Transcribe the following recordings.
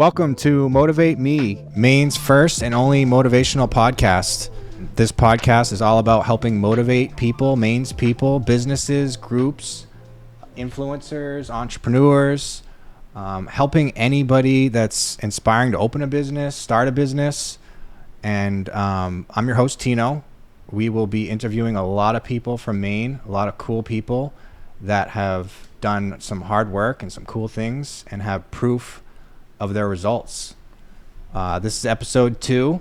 Welcome to Motivate Me, Maine's first and only motivational podcast. This podcast is all about helping motivate people, Maine's people, businesses, groups, influencers, entrepreneurs, helping anybody that's inspiring to open a business, start a business. And I'm your host, Tino. We will be interviewing a lot of people from Maine, a lot of cool people that have done some hard work and some cool things and have proof of their results. This is episode 2.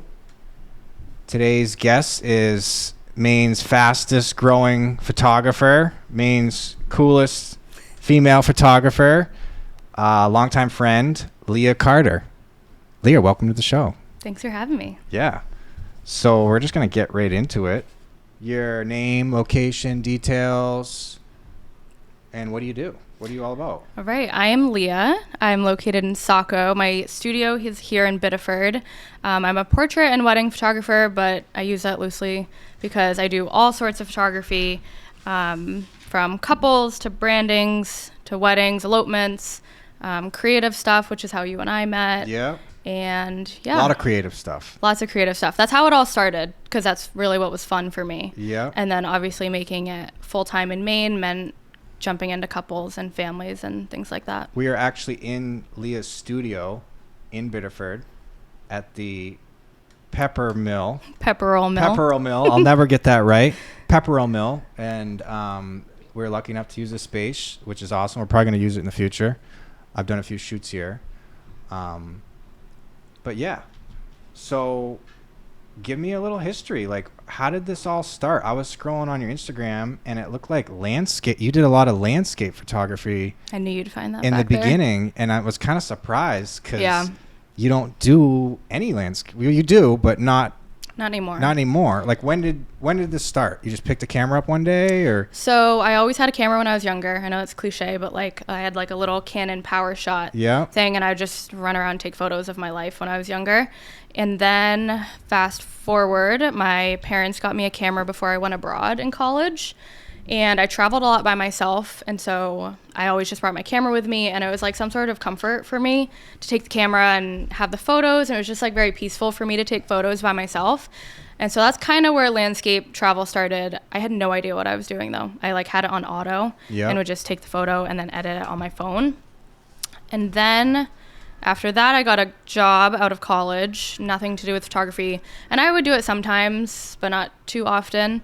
Today's guest is Maine's fastest growing photographer, Maine's coolest female photographer, longtime friend, Leah Carter. Leah, welcome to the show. Thanks for having me. Yeah. So we're just going to get right into it. Your name, location, details, and what do you do? What are you all about? All right. I am Leah. I'm located in Saco. My studio is here in Biddeford. I'm a portrait and wedding photographer, but I use that loosely because I do all sorts of photography, from couples to brandings to weddings, elopements, creative stuff, which is how you and I met. Yeah. And yeah. A lot of creative stuff. Lots of creative stuff. That's how it all started because that's really what was fun for me. Yeah. And then obviously making it full-time in Maine meant jumping into couples and families and things like that. We are actually in Leah's studio in Biddeford at the Pepperell Mill. I'll never get that right. Pepperell Mill. And we're lucky enough to use this space, which is awesome. We're probably going to use it in the future. I've done a few shoots here. But yeah. So give me a little history. Like, how did this all start? I was scrolling on your Instagram and it looked like landscape. You did a lot of landscape photography. I knew you'd find that in the back there. beginning, and I was kind of surprised because you don't do any landscape. Well, you do, but not anymore. Not anymore. Like, when did this start? You just picked a camera up one day, or? So I always had a camera when I was younger. I know it's cliche, but like I had like a little Canon power shot thing, and I would just run around and take photos of my life when I was younger. And then fast forward, my parents got me a camera before I went abroad in college, and I traveled a lot by myself, and so I always just brought my camera with me, and it was like some sort of comfort for me to take the camera and have the photos, and it was just like very peaceful for me to take photos by myself. And so that's kind of where landscape travel started. I had no idea what I was doing though. I like had it on auto and would just take the photo and then edit it on my phone. And then after that, I got a job out of college, nothing to do with photography. And I would do it sometimes, but not too often.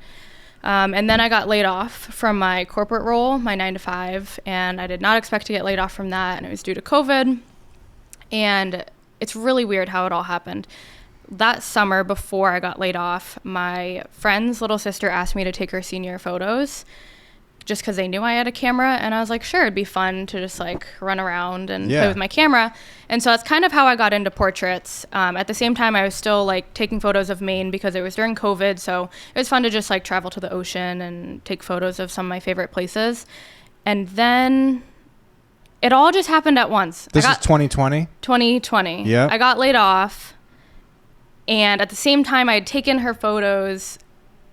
And then I got laid off from my corporate role, my 9-to-5, and I did not expect to get laid off from that, and it was due to COVID. And it's really weird how it all happened. That summer before I got laid off, my friend's little sister asked me to take her senior photos just because they knew I had a camera, and I was like, sure, it'd be fun to just like run around and play with my camera. And so that's kind of how I got into portraits. At the same time, I was still like taking photos of Maine because it was during COVID, so it was fun to just like travel to the ocean and take photos of some of my favorite places. And then it all just happened at once. This is 2020? 2020. Yeah. I got laid off, and at the same time, I had taken her photos,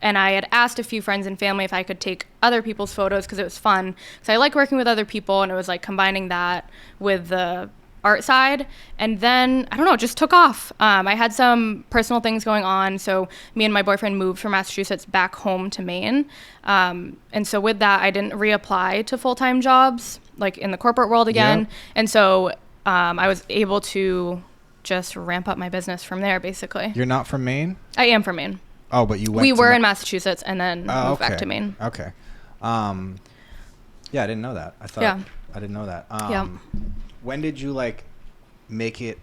and I had asked a few friends and family if I could take other people's photos because it was fun. Because I like working with other people, and it was like combining that with the art side. And then, I don't know, it just took off. I had some personal things going on. So me and my boyfriend moved from Massachusetts back home to Maine. And so with that, I didn't reapply to full-time jobs, like in the corporate world again. Yep. And so I was able to just ramp up my business from there, basically. You're not from Maine? I am from Maine. Oh, but you went We were in Massachusetts and then moved back to Maine. Okay. Yeah, I didn't know that. I didn't know that. When did you like make it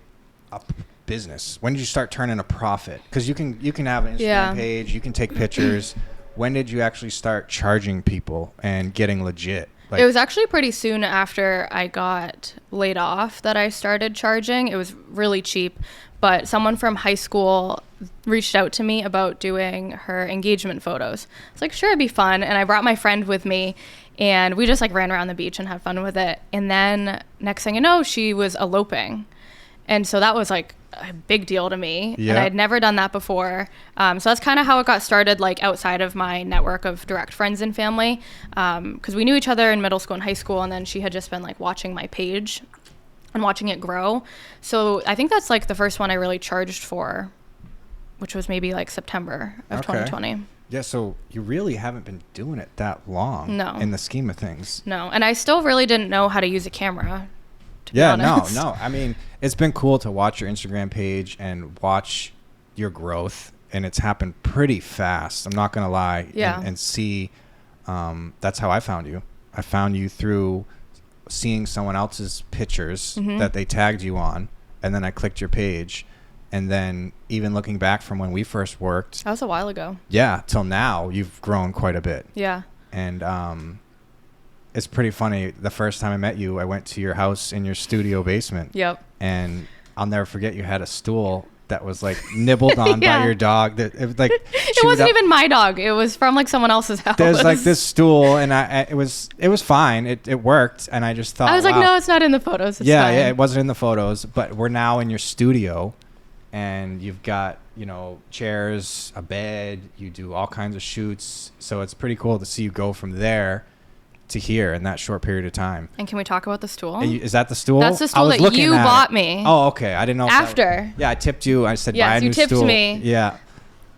a business? When did you start turning a profit? Because you can have an Instagram page, you can take pictures. When did you actually start charging people and getting legit? Like, it was actually pretty soon after I got laid off that I started charging. It was really cheap, but someone from high school reached out to me about doing her engagement photos. I was like, sure, it'd be fun. And I brought my friend with me, and we just like ran around the beach and had fun with it. And then next thing you know, she was eloping. And so that was like a big deal to me. Yeah. And I'd never done that before. So that's kind of how it got started, like outside of my network of direct friends and family. Because we knew each other in middle school and high school, and then she had just been like watching my page. and watching it grow. So I think that's like the first one I really charged for, which was maybe like September of 2020. Yeah, so you really haven't been doing it that long. No. In the scheme of things. No, and I still really didn't know how to use a camera, to be honest. No. I mean, it's been cool to watch your Instagram page and watch your growth, and it's happened pretty fast. I'm not going to lie. Yeah. And see, that's how I found you. I found you through seeing someone else's pictures that they tagged you on, and then I clicked your page. And then even looking back from when we first worked. That was a while ago. Yeah, till now, you've grown quite a bit. Yeah. And it's pretty funny. The first time I met you, I went to your house in your studio basement. Yep. And I'll never forget, you had a stool that was like nibbled on by your dog. That it was like it wasn't even my dog. It was from like someone else's house. There's like this stool, and it was fine. It worked, and I just thought, I was like, no, it's not in the photos. It's fine. Yeah, it wasn't in the photos, but we're now in your studio. And you've got, chairs, a bed, you do all kinds of shoots. So it's pretty cool to see you go from there to here in that short period of time. And can we talk about the stool? Is that the stool? That's the stool that you bought me. Oh, okay. I didn't know. After. I tipped you. I said, buy a new stool. Yes, you tipped me. Yeah.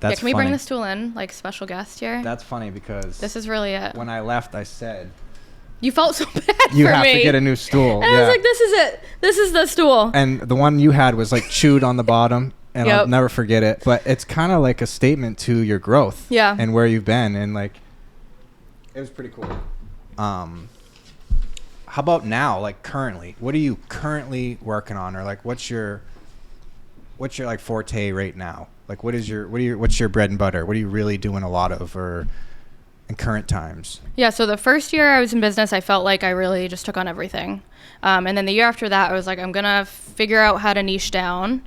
That's can we bring the stool in, like special guest here? That's funny because this is really it. When I left, I said, you felt so bad for me. You have to get a new stool. And I was like, this is it. This is the stool. And the one you had was like chewed on the bottom. And I'll never forget it. But it's kind of like a statement to your growth. Yeah. And where you've been. And like, it was pretty cool. How about now, like currently? What are you currently working on? Or like, what's your like forte right now? Like, what's your bread and butter? What are you really doing a lot of or in current times? Yeah, so the first year I was in business, I felt like I really just took on everything. And then the year after that, I was like, I'm going to figure out how to niche down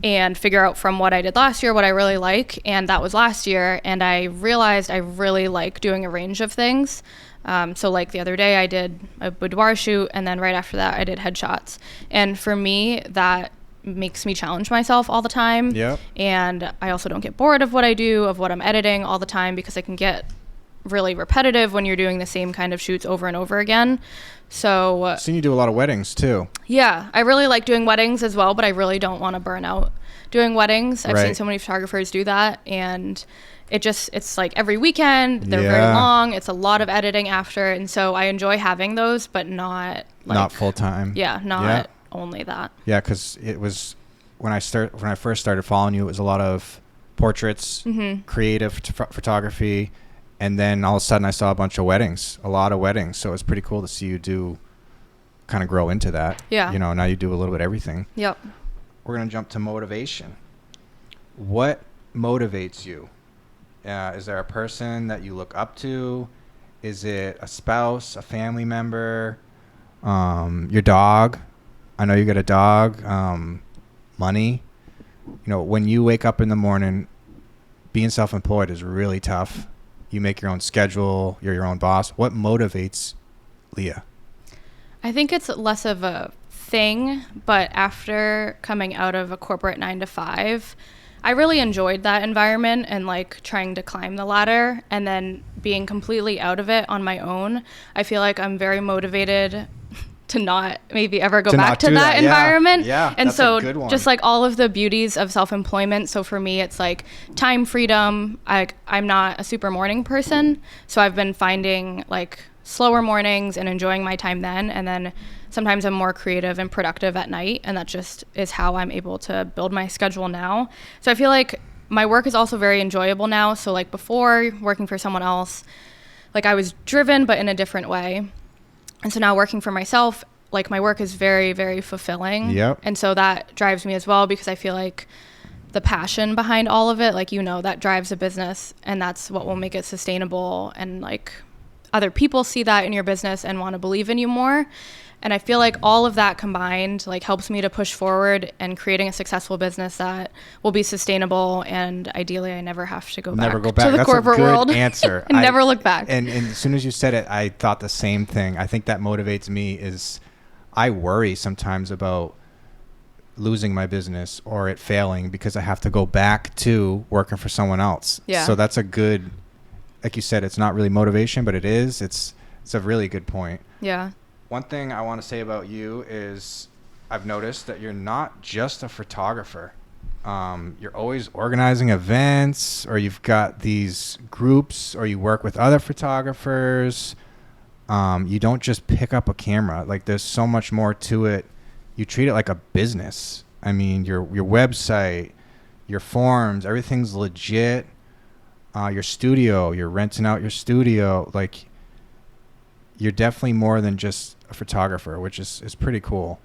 and figure out from what I did last year what I really like. And that was last year. And I realized I really like doing a range of things. So like the other day I did a boudoir shoot, and then right after that I did headshots. And for me, that makes me challenge myself all the time. Yep. And I also don't get bored of what I do, of what I'm editing all the time, because I can get really repetitive when you're doing the same kind of shoots over and over again. So you do a lot of weddings too. Yeah, I really like doing weddings as well, but I really don't want to burn out doing weddings. I've seen so many photographers do that, and it's like every weekend, they're very long, it's a lot of editing after, and so I enjoy having those, but not full time. Yeah, not only that. Yeah, because it was when I first started following you, it was a lot of portraits, creative photography. And then all of a sudden I saw a lot of weddings. So it's pretty cool to see you kind of grow into that. Yeah. Now you do a little bit of everything. Yep. We're going to jump to motivation. What motivates you? Is there a person that you look up to? Is it a spouse, a family member, your dog? I know you got a dog. Money. When you wake up in the morning, being self-employed is really tough. You make your own schedule. You're your own boss. What motivates Leah? I think it's less of a thing, but after coming out of a corporate 9-to-5, I really enjoyed that environment and like trying to climb the ladder, and then being completely out of it on my own. I feel like I'm very motivated to not maybe ever go back to that environment. Yeah, and that's so a good one. Just like all of the beauties of self-employment. So for me, it's like time freedom. I'm not a super morning person, so I've been finding like slower mornings and enjoying my time then. And then sometimes I'm more creative and productive at night, and that just is how I'm able to build my schedule now. So I feel like my work is also very enjoyable now. So like before, working for someone else, like I was driven, but in a different way. And so now working for myself, like my work is very, very fulfilling. Yep. And so that drives me as well, because I feel like the passion behind all of it, like, that drives a business, and that's what will make it sustainable. And like other people see that in your business and want to believe in you more. And I feel like all of that combined like helps me to push forward and creating a successful business that will be sustainable. And ideally I never have to go back to the That's corporate a good world. Answer. And never look back. And as soon as you said it, I thought the same thing. I think that motivates me is I worry sometimes about losing my business or it failing because I have to go back to working for someone else. Yeah. So that's a good, like you said, it's not really motivation, but it is. It's a really good point. Yeah. One thing I want to say about you is I've noticed that you're not just a photographer. You're always organizing events, or you've got these groups, or you work with other photographers. You don't just pick up a camera. Like, there's so much more to it. You treat it like a business. I mean, your website, your forms, everything's legit. Your studio, you're renting out your studio. Like, you're definitely more than just a photographer, which is pretty cool.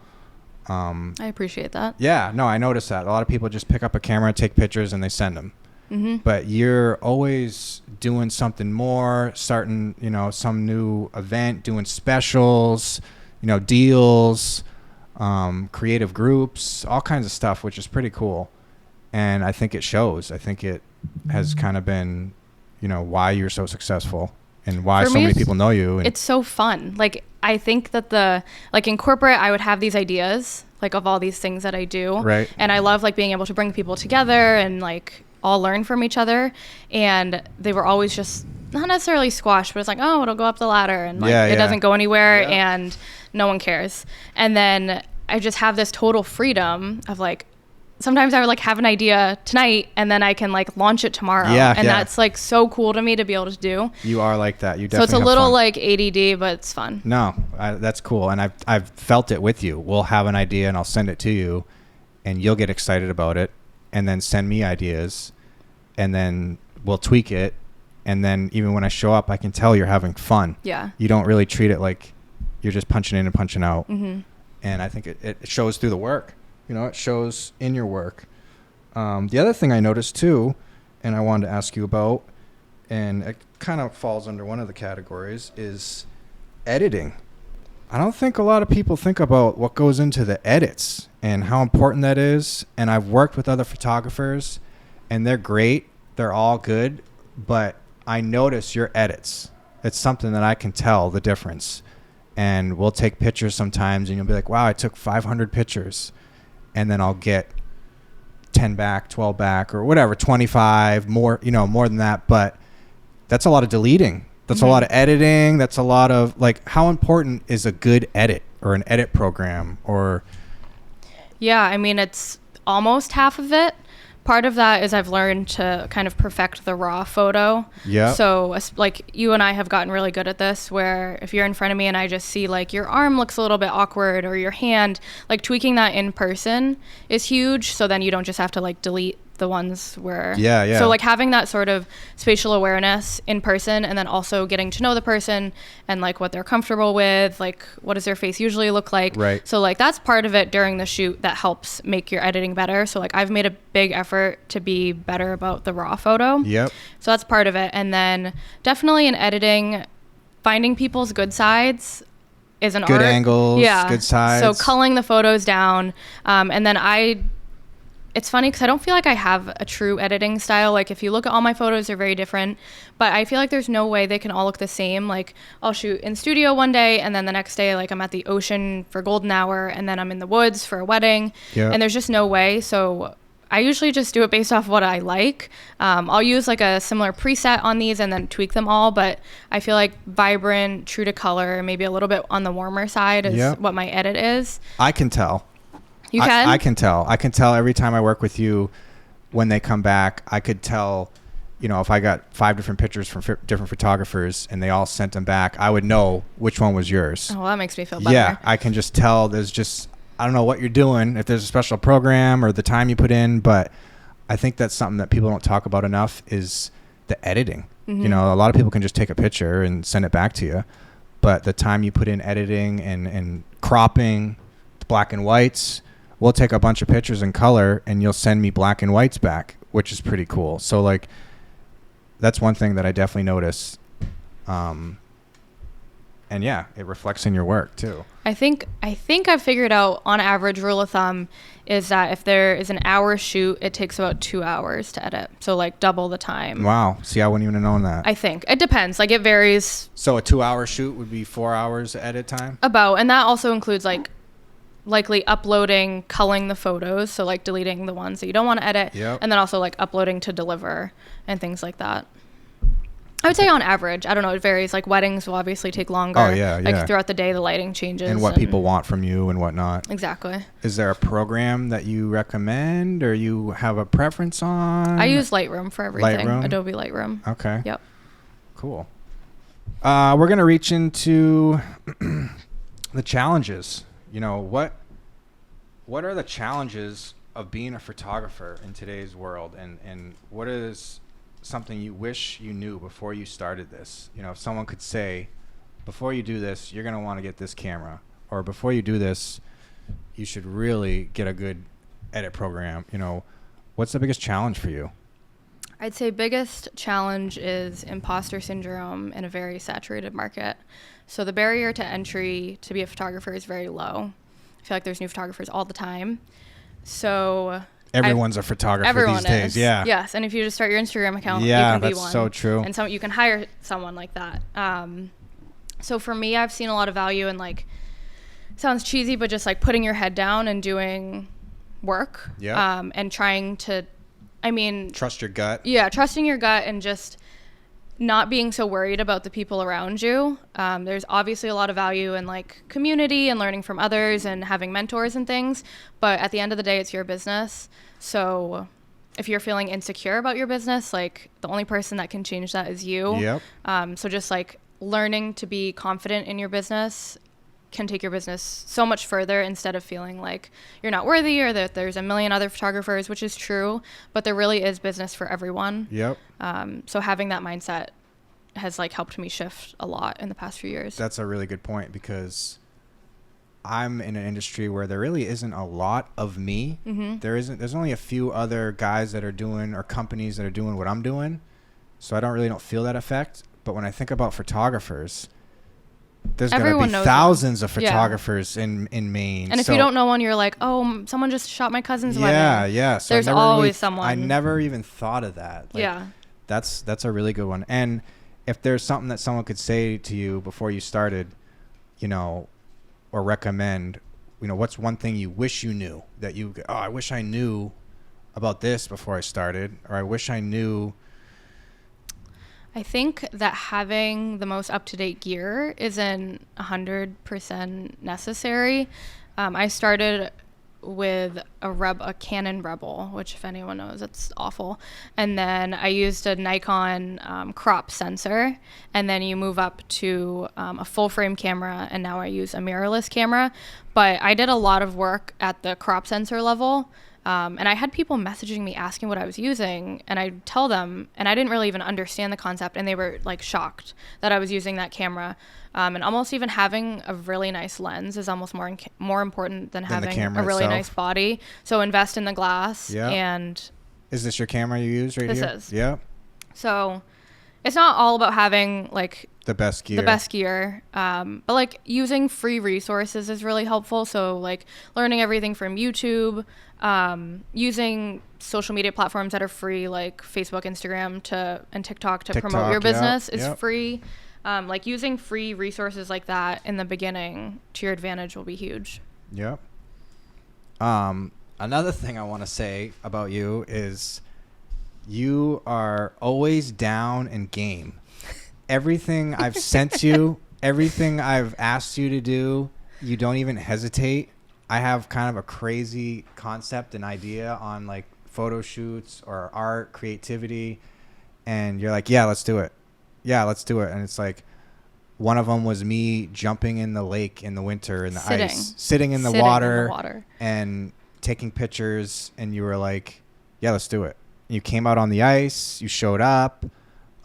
I appreciate that. Yeah, no, I noticed that. A lot of people just pick up a camera, take pictures, and they send them. Mm-hmm. But you're always doing something more, starting, some new event, doing specials, deals, creative groups, all kinds of stuff, which is pretty cool. And I think it shows. I think it has kind of been, why you're so successful and why so many people know you. And it's so fun. Like, I think that in corporate, I would have these ideas, like, of all these things that I do. Right. And I love, like, being able to bring people together and, like, all learn from each other. And they were always just not necessarily squashed, but it's like, oh, it'll go up the ladder. And, like, it doesn't go anywhere and no one cares. And then I just have this total freedom of, like, sometimes I would, like, have an idea tonight and then I can, like, launch it tomorrow. And that's, like, so cool to me to be able to do. You are like that. You definitely. So it's a little fun. Like ADD, but it's fun. No, that's cool. And I've felt it with you. We'll have an idea and I'll send it to you and you'll get excited about it and then send me ideas and then we'll tweak it. And then even when I show up, I can tell you're having fun. Yeah. You don't really treat it like you're just punching in and punching out. Mm-hmm. And I think it shows through the work. It shows in your work. The other thing I noticed too, and I wanted to ask you about, and it kind of falls under one of the categories, is editing. I don't think a lot of people think about what goes into the edits and how important that is. And I've worked with other photographers, and they're great. They're all good. But I notice your edits. It's something that I can tell the difference. And we'll take pictures sometimes, and you'll be like, wow, I took 500 pictures. And then I'll get 10 back, 12 back, or whatever, 25, more than that. But that's a lot of deleting. That's a lot of editing. That's a lot of, like, how important is a good edit or an edit program? Or yeah, I mean, it's almost half of it. Part of that is I've learned to kind of perfect the raw photo. Yeah. So, like, you and I have gotten really good at this, where if you're in front of me and I just see, like, your arm looks a little bit awkward or your hand, like, tweaking that in person is huge. So then you don't just have to, like, delete the ones where so, like, having that sort of spatial awareness in person and then also getting to know the person and, like, what they're comfortable with, like, what does their face usually look like, right? So, like, that's part of it during the shoot that helps make your editing better. So, like, I've made a big effort to be better about the raw photo. So that's part of it. And then definitely in editing, finding people's good sides is an art. Good angles, good sides. So culling the photos down, and then it's funny because I don't feel like I have a true editing style. Like, if you look at all my photos, they're very different, but I feel like there's no way they can all look the same. Like, I'll shoot in studio one day and then the next day, like, I'm at the ocean for golden hour and then I'm in the woods for a wedding, and there's just no way. So I usually just do it based off what I like. I'll use, like, a similar preset on these and then tweak them all, but I feel like vibrant, true to color, maybe a little bit on the warmer side is what my edit is. I can tell. You can? I can tell. I can tell every time I work with you when they come back. I could tell, if I got 5 different pictures from different photographers and they all sent them back, I would know which one was yours. Oh, well, that makes me feel better. Yeah, I can just tell I don't know what you're doing, if there's a special program or the time you put in, but I think that's something that people don't talk about enough is the editing. Mm-hmm. A lot of people can just take a picture and send it back to you, but the time you put in editing and cropping, black and whites, we'll take a bunch of pictures in color and you'll send me black and whites back, which is pretty cool. So, like, that's one thing that I definitely notice. And yeah, it reflects in your work too. I think I've figured out, on average, rule of thumb is that if there is an hour shoot, it takes about 2 hours to edit. So, like, double the time. Wow. See, I wouldn't even have known that. I think it depends. Like, it varies. So a 2-hour shoot would be 4 hours edit time? About. And that also includes, like, likely uploading, culling the photos, so, like, deleting the ones that you don't want to edit, and then also, like, uploading to deliver and things like that. I would say on average. I don't know. It varies. Like weddings will obviously take longer. Oh, yeah. Like throughout the day, the lighting changes. And what people want from you and whatnot. Exactly. Is there a program that you recommend or you have a preference on? I use Lightroom for everything. Lightroom? Adobe Lightroom. Okay. Yep. Cool. We're going to reach into the challenges. You know, what are the challenges of being a photographer in today's world, and what is something you wish you knew before you started this? You know, if someone could say, before you do this, you're going to want to get this camera, or before you do this, you should really get a good edit program. You know, what's the biggest challenge for you? I'd say biggest challenge is imposter syndrome in a very saturated market. So the barrier to entry to be a photographer is very low. I feel like there's new photographers all the time. So everyone's a photographer these days. Yeah. Yes. And if you just start your Instagram account, you can be one. Yeah, that's so true. And so you can hire someone like that. So for me, I've seen a lot of value in, like, sounds cheesy, but just like putting your head down and doing work. Yeah. And trying to, trust your gut. Yeah. Trusting your gut and just not being so worried about the people around you. There's obviously a lot of value in like community and learning from others and having mentors and things. But at the end of the day, it's your business. So if you're feeling insecure about your business, like the only person that can change that is you. Yep. So just like learning to be confident in your business can take your business so much further, instead of feeling like you're not worthy or that there's a million other photographers, which is true, but there really is business for everyone. Yep. So having that mindset has like helped me shift a lot in the past few years. That's a really good point, because I'm in an industry where there really isn't a lot of me. Mm-hmm. There's only a few other guys that are doing, or companies that are doing what I'm doing. So I don't feel that effect. But when I think about photographers, there's going to be thousands of photographers in Maine. And if you don't know one, you're like, oh, someone just shot my cousin's wedding. Yeah. So there's always someone. I never even thought of that. Like, yeah. That's a really good one. And if there's something that someone could say to you before you started, you know, or recommend, you know, what's one thing you wish you knew that I wish I knew about this before I started, or I wish I knew. I think that having the most up-to-date gear isn't 100% necessary. I started with a Canon Rebel, which if anyone knows, it's awful. And then I used a Nikon crop sensor, and then you move up to a full frame camera, and now I use a mirrorless camera. But I did a lot of work at the crop sensor level. And I had people messaging me asking what I was using, and I'd tell them, and I didn't really even understand the concept, and they were like shocked that I was using that camera. And almost even having a really nice lens is almost more important than having a really nice body. So invest in the glass. Yeah. And is this your camera you use right here? This is. Yeah. So it's not all about having like the best gear. But like using free resources is really helpful. So like learning everything from YouTube, using social media platforms that are free, like Facebook, Instagram and TikTok to promote your business is free. Like using free resources like that in the beginning to your advantage will be huge. Yep. Another thing I want to say about you is you are always down and game. Everything I've sent you, everything I've asked you to do, you don't even hesitate. I have kind of a crazy concept and idea on like photo shoots or art, creativity, and you're like, yeah, let's do it. And it's like, one of them was me jumping in the lake in the winter in the ice, sitting in the water and taking pictures, and you were like, yeah, let's do it. You came out on the ice, you showed up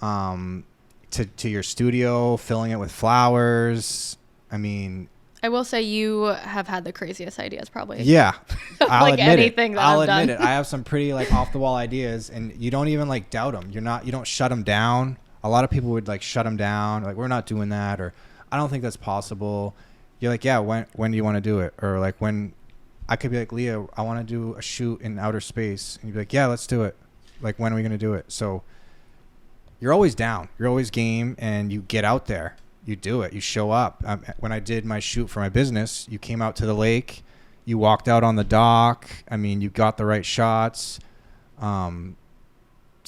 to your studio, filling it with flowers. I mean, I will say you have had the craziest ideas probably. Yeah. I'll like admit anything it. that I'll I've admit done. it. I have some pretty like off the wall ideas, and you don't even like doubt them. You don't shut them down. A lot of people would like shut them down. Like, we're not doing that, or I don't think that's possible. You're like, yeah, when do you want to do it? Or like, when I could be like, Leah, I want to do a shoot in outer space. And you'd be like, yeah, let's do it. Like, when are we going to do it? So you're always down. You're always game, and you get out there. You do it. You show up. When I did my shoot for my business, you came out to the lake. You walked out on the dock. I mean, you got the right shots. So,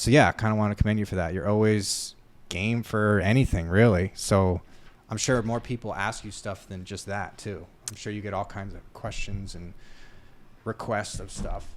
yeah, I kind of want to commend you for that. You're always game for anything, really. So I'm sure more people ask you stuff than just that too. I'm sure you get all kinds of questions and requests of stuff.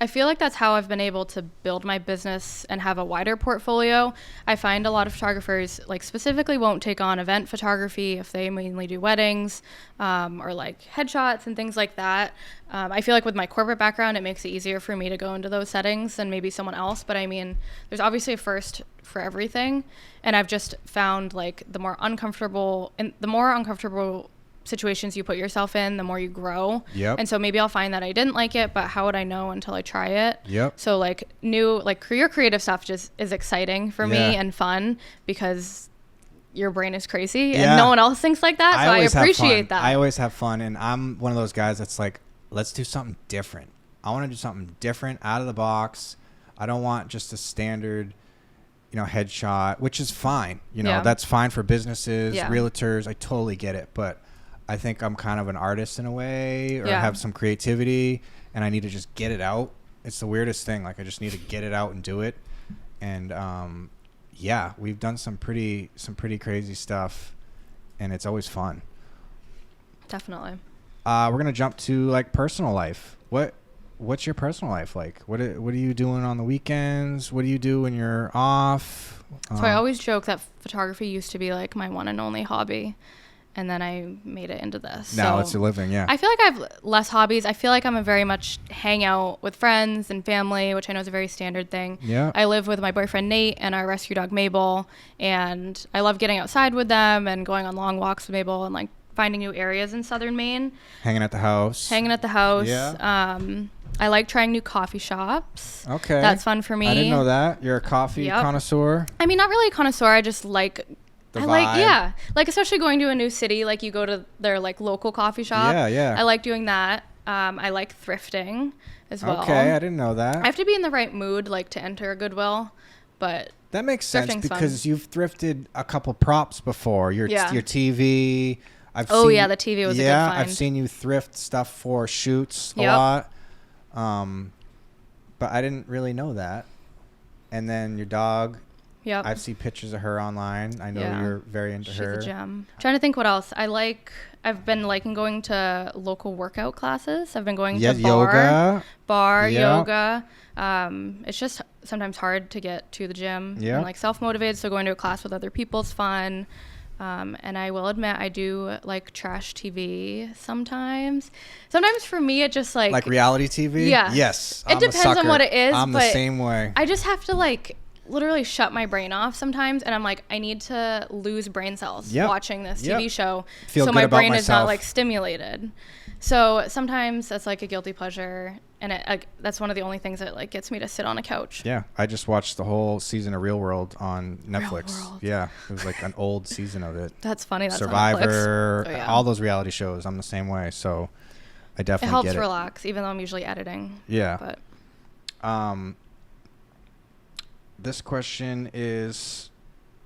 I feel like that's how I've been able to build my business and have a wider portfolio. I find a lot of photographers like specifically won't take on event photography if they mainly do weddings or like headshots and things like that. I feel like with my corporate background, it makes it easier for me to go into those settings than maybe someone else. But I mean, there's obviously a first for everything. And I've just found like the more uncomfortable situations you put yourself in, the more you grow. Yep. And so maybe I'll find that I didn't like it, but how would I know until I try it? Yep. So like your creative stuff just is exciting for me and fun because your brain is crazy and no one else thinks like that. So I appreciate that. I always have fun, and I'm one of those guys that's like, let's do something different. I want to do something different, out of the box. I don't want just a standard, headshot, which is fine. That's fine for businesses, realtors. I totally get it, but I think I'm kind of an artist in a way, or have some creativity, and I need to just get it out. It's the weirdest thing. Like, I just need to get it out and do it. And we've done some pretty crazy stuff, and it's always fun. Definitely. We're gonna jump to like personal life. What's your personal life like? What are you doing on the weekends? What do you do when you're off? So I always joke that photography used to be like my one and only hobby. And then I made it into this. Now it's a living, yeah. I feel like I have less hobbies. I feel like I'm a very much hang out with friends and family, which I know is a very standard thing. Yeah. I live with my boyfriend Nate and our rescue dog Mabel, and I love getting outside with them and going on long walks with Mabel and like finding new areas in southern Maine. Hanging at the house. Yeah. I like trying new coffee shops. Okay. That's fun for me. I didn't know that. You're a coffee connoisseur. I mean, not really a connoisseur. I just like the vibe. Like especially going to a new city, like you go to their like local coffee shop. Yeah. I like doing that. I like thrifting as well. Okay, I didn't know that. I have to be in the right mood like to enter a Goodwill, but that makes sense because fun. You've thrifted a couple props before. Your TV. The TV was a good find. I've seen you thrift stuff for shoots a lot. But I didn't really know that. And then your dog. Yep. I've seen pictures of her online. I know you're very into her. She's a gem. Trying to think what else. I've been liking going to local workout classes. I've been going to yoga. It's just sometimes hard to get to the gym. Yeah. And like self-motivated, so going to a class with other people is fun. And I will admit I do like trash TV sometimes. Sometimes for me it just like reality TV? Yeah. Yes. It depends on what it is. I'm the same way. I just have to like literally shut my brain off sometimes, and I'm like, I need to lose brain cells watching this TV show so my brain is not like stimulated. So sometimes that's like a guilty pleasure, and that's one of the only things that like gets me to sit on a couch. Yeah, I just watched the whole season of Real World on Netflix. Real World. Yeah, it was like an old season of it. That's funny. That's Survivor, on Netflix. all those reality shows. I'm the same way, so I definitely it helps get it. relax, even though I'm usually editing. Yeah. But this question is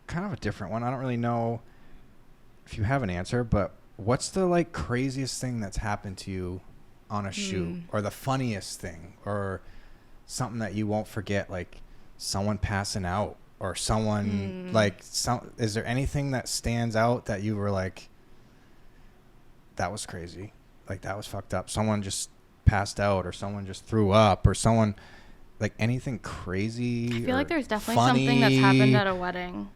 kind of a different one. I don't really know if you have an answer, but what's the like craziest thing that's happened to you on a shoot, or the funniest thing, or something that you won't forget, like someone passing out or someone is there anything that stands out that you were like, that was crazy, like that was fucked up, someone just passed out or someone just threw up or someone, like anything crazy? I feel like there's definitely funny. something that's happened at a wedding,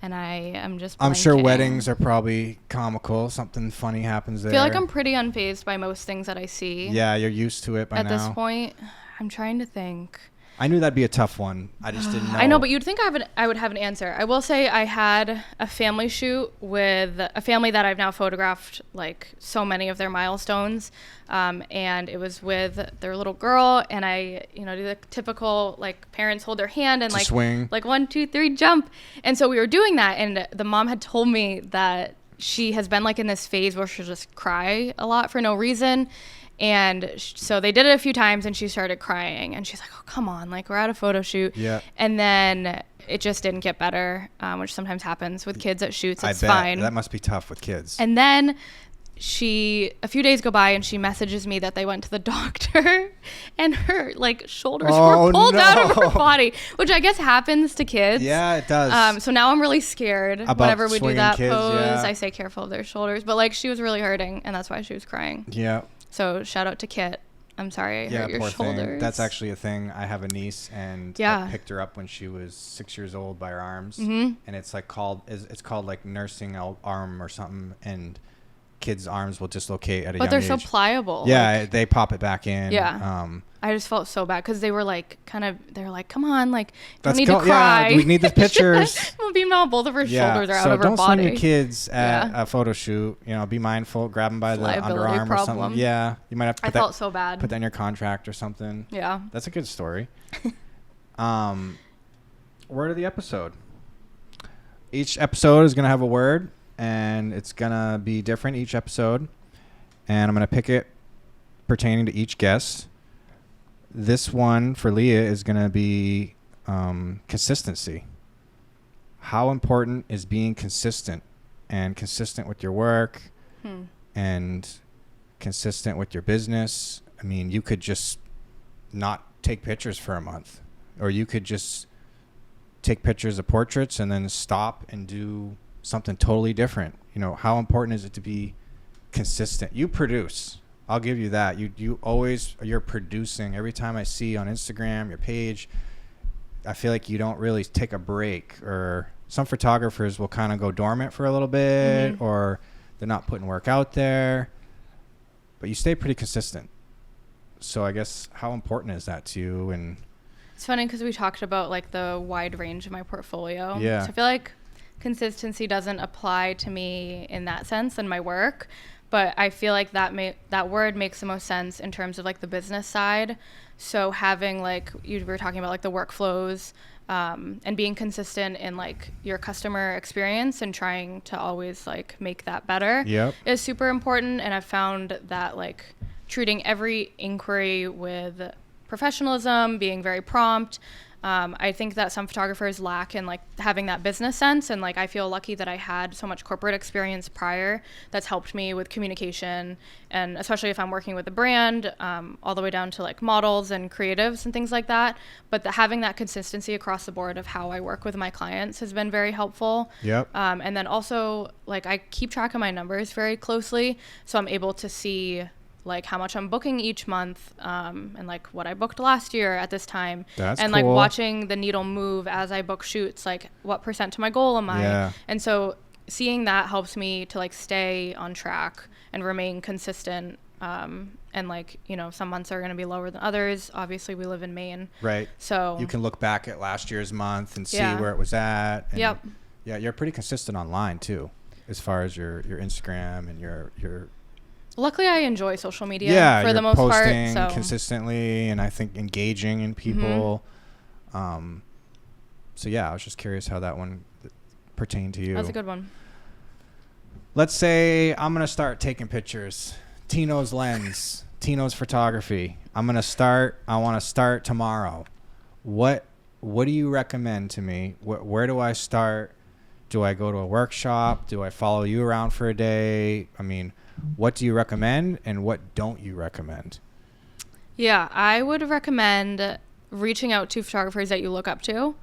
and I am just blanking. I'm sure weddings are probably comical. Something funny happens there. I feel like I'm pretty unfazed by most things that I see. Yeah, you're used to it by now. At this point, I'm trying to think. I knew that'd be a tough one. I just didn't know. I know, but you'd think I would have an answer. I will say I had a family shoot with a family that I've now photographed like so many of their milestones, and it was with their little girl, and I, do the typical like parents hold their hand and like swing, like 1, 2, 3, jump, and so we were doing that, and the mom had told me that she has been like in this phase where she'll just cry a lot for no reason. And so they did it a few times, and she started crying, and she's like, oh, come on, like we're at a photo shoot. Yeah. And then it just didn't get better, which sometimes happens with kids at shoots. It's I bet. fine. That must be tough with kids. And then a few days go by and she messages me that they went to the doctor and her like shoulders were pulled out of her body, which I guess happens to kids. Yeah, it does. So now I'm really scared about whenever we do that kids, pose. yeah. I say careful of their shoulders, but like she was really hurting and that's why she was crying. Yeah. So shout out to Kit. I'm sorry I hurt your shoulders. Thing. That's actually a thing. I have a niece and I picked her up when she was 6 years old by her arms, and it's like called like nursing arm or something, and kids' arms will dislocate at a young age. But they're so pliable. Yeah, they pop it back in. Yeah. I just felt so bad because they were like, they're like, come on, like, don't need to cry. Yeah, we need the pictures. Meanwhile, both of her shoulders are out of her body. So don't send your kids at a photo shoot. You know, be mindful. Grab them by the underarm or something. Yeah, you might have to. I felt so bad. Put that in your contract or something. Yeah, that's a good story. Word of the episode. Each episode is gonna have a word, and it's gonna be different each episode. And I'm gonna pick it pertaining to each guest. This one for Leah is going to be consistency. How important is being consistent with your work and consistent with your business? I mean, you could just not take pictures for a month, or you could just take pictures of portraits and then stop and do something totally different. You know, how important is it to be consistent? You produce. I'll give you that. You're producing. Every time I see on Instagram, your page, I feel like you don't really take a break, or some photographers will kind of go dormant for a little bit, or they're not putting work out there, but you stay pretty consistent. So I guess how important is that to you? And it's funny because we talked about like the wide range of my portfolio. Yeah. So I feel like consistency doesn't apply to me in that sense in my work. But I feel like that word makes the most sense in terms of like the business side. So having like you were talking about like the workflows and being consistent in like your customer experience and trying to always like make that better is super important. And I've found that like treating every inquiry with professionalism, being very prompt. I think that some photographers lack in like having that business sense, and like I feel lucky that I had so much corporate experience prior that's helped me with communication, and especially if I'm working with a brand, all the way down to like models and creatives and things like that. But having that consistency across the board of how I work with my clients has been very helpful. And then also like I keep track of my numbers very closely, so I'm able to see like how much I'm booking each month, and like what I booked last year at this time. That's and cool. Like watching the needle move as I book shoots, like what % to my goal am I? And so seeing that helps me to like stay on track and remain consistent. And like, you know, some months are going to be lower than others. Obviously we live in Maine. Right. So you can look back at last year's month and see where it was at. And yeah, you're pretty consistent online too, as far as your Instagram and your luckily I enjoy social media for the most part. Yeah, posting consistently, and I think engaging in people. So yeah, I was just curious how that one pertained to you. That's a good one. Let's say I'm going to start taking pictures. Tino's lens, Tino's photography. I want to start tomorrow. What do you recommend to me? Where do I start? Do I go to a workshop? Do I follow you around for a day? I mean, what do you recommend and what don't you recommend? Yeah, I would recommend reaching out to photographers that you look up to,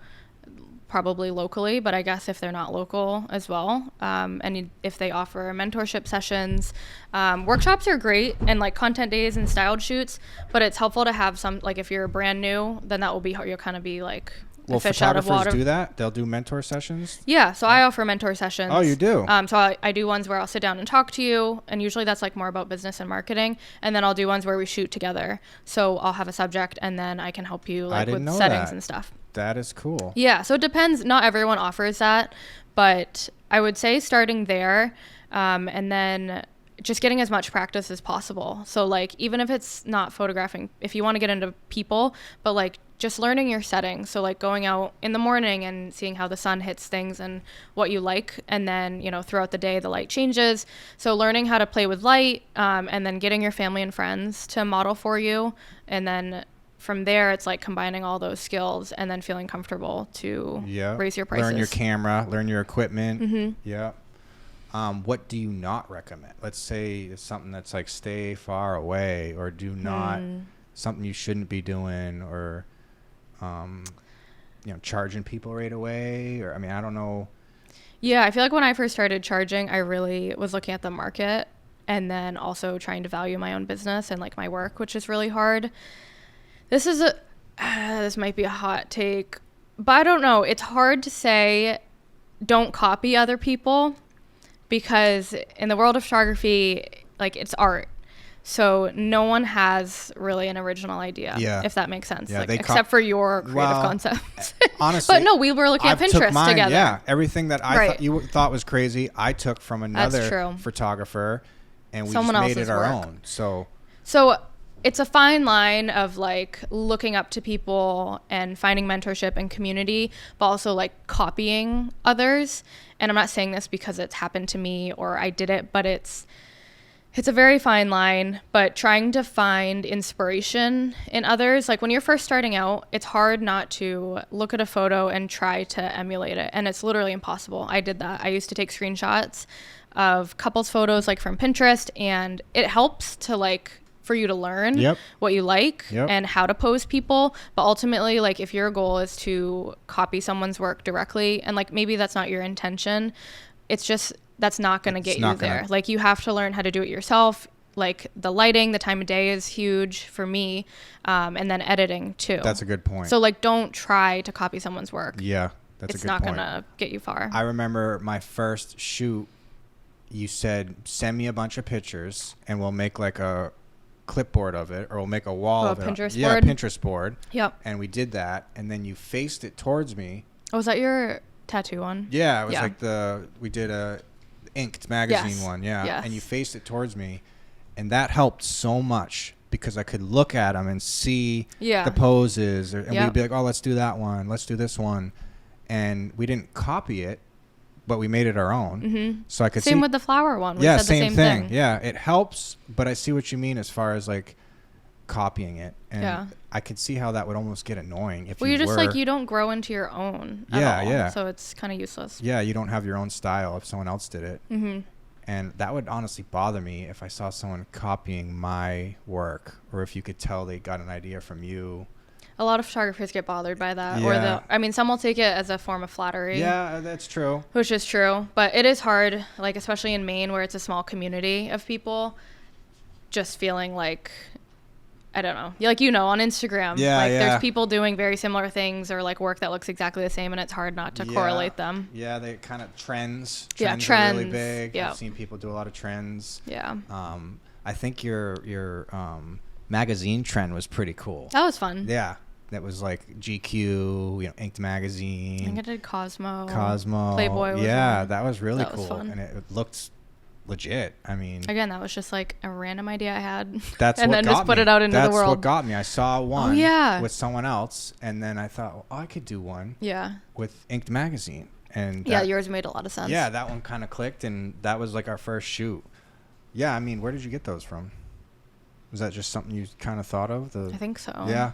probably locally, but I guess if they're not local as well. And if they offer mentorship sessions, workshops are great, and like content days and styled shoots, but it's helpful to have some, like if you're brand new, then that will be, you'll kind of be like, Will fish out of water. Photographers do that? They'll do mentor sessions? Yeah, so I offer mentor sessions. Oh, you do? So I do ones where I'll sit down and talk to you, and usually that's like more about business and marketing, and then I'll do ones where we shoot together. So I'll have a subject, and then I can help you like with settings and stuff. That is cool. Yeah, so it depends. Not everyone offers that, but I would say starting there, and then just getting as much practice as possible. So like even if it's not photographing, if you want to get into people, but like just learning your settings. So like going out in the morning and seeing how the sun hits things and what you like, and then, you know, throughout the day the light changes. So learning how to play with light, and then getting your family and friends to model for you, and then from there it's like combining all those skills and then feeling comfortable to raise your prices. Learn your camera, learn your equipment. Yeah. What do you not recommend? Let's say it's something that's like stay far away, or do not, something you shouldn't be doing, or, charging people right away, or, I don't know. Yeah, I feel like when I first started charging, I really was looking at the market and then also trying to value my own business and like my work, which is really hard. This might be a hot take, but I don't know. It's hard to say don't copy other people, because in the world of photography, like, it's art. So no one has really an original idea, if that makes sense. Yeah, except for your creative concepts. Honestly, but no, we were looking at Pinterest together. Yeah, everything that you thought was crazy, I took from another photographer, and we just made it our own. So it's a fine line of like looking up to people and finding mentorship and community, but also like copying others. And I'm not saying this because it's happened to me or I did it, but it's a very fine line. But trying to find inspiration in others, like when you're first starting out, it's hard not to look at a photo and try to emulate it. And it's literally impossible. I did that. I used to take screenshots of couples photos like from Pinterest, and it helps to like for you to learn what you like and how to pose people. But ultimately, like, if your goal is to copy someone's work directly, and like maybe that's not your intention, it's just, that's not going to get you there. Like, you have to learn how to do it yourself. Like, the lighting, the time of day is huge for me, and then editing too. That's a good point. So like, don't try to copy someone's work. Yeah, that's a good point. It's not going to get you far. I remember my first shoot, you said, send me a bunch of pictures and we'll make like a clipboard of it, or we'll make a wall of it. Pinterest board? Yeah, Pinterest board. Yep. And we did that, and then you faced it towards me. Oh, was that your tattoo one? Yeah, it was like we did a inked magazine one, and you faced it towards me, and that helped so much because I could look at them and see the poses, and we'd be like, oh, let's do that one, let's do this one, and we didn't copy it, but we made it our own. Mm-hmm. So I could same with the flower one. We said the same thing. Yeah, it helps, but I see what you mean as far as like copying it, and I could see how that would almost get annoying if you just like, you don't grow into your own at all, so it's kind of useless. Yeah, you don't have your own style if someone else did it. Mm-hmm. And that would honestly bother me if I saw someone copying my work, or if you could tell they got an idea from you. A lot of photographers get bothered by that. Or some will take it as a form of flattery. Yeah, that's true. Which is true. But it is hard, like, especially in Maine where it's a small community of people, just feeling like, I don't know, like, on Instagram, there's people doing very similar things, or like work that looks exactly the same, and it's hard not to correlate them. Yeah, they kind of trends trends are really big. Yeah. I've seen people do a lot of trends. Yeah. I think your magazine trend was pretty cool. That was fun. Yeah. That was like GQ, inked magazine. I think I did Cosmo. Playboy was one. That was really cool. Fun. And it looked legit. Again, that was just like a random idea I had. That's and what then got just put it out into the world. That's what got me. I saw one with someone else, and then I thought, well, I could do one with inked magazine. And yours made a lot of sense. Yeah, that one kind of clicked, and that was like our first shoot. Yeah, where did you get those from? Was that just something you kind of thought of? I think so. Yeah.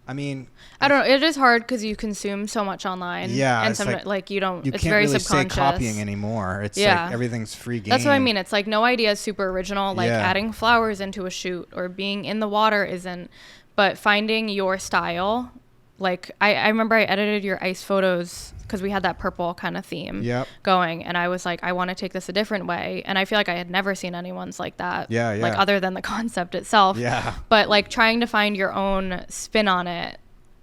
I don't know. It is hard because you consume so much online. Yeah. And you don't, it's can't very really subconscious. Say copying anymore. It's like everything's free game. That's what I mean. It's like no idea is super original. Like adding flowers into a shoot or being in the water isn't. But finding your style. Like, I remember I edited your ice photos because we had that purple kind of theme going. And I was like, I want to take this a different way. And I feel like I had never seen anyone's like that. Yeah. Like, other than the concept itself. Yeah. But like trying to find your own spin on it,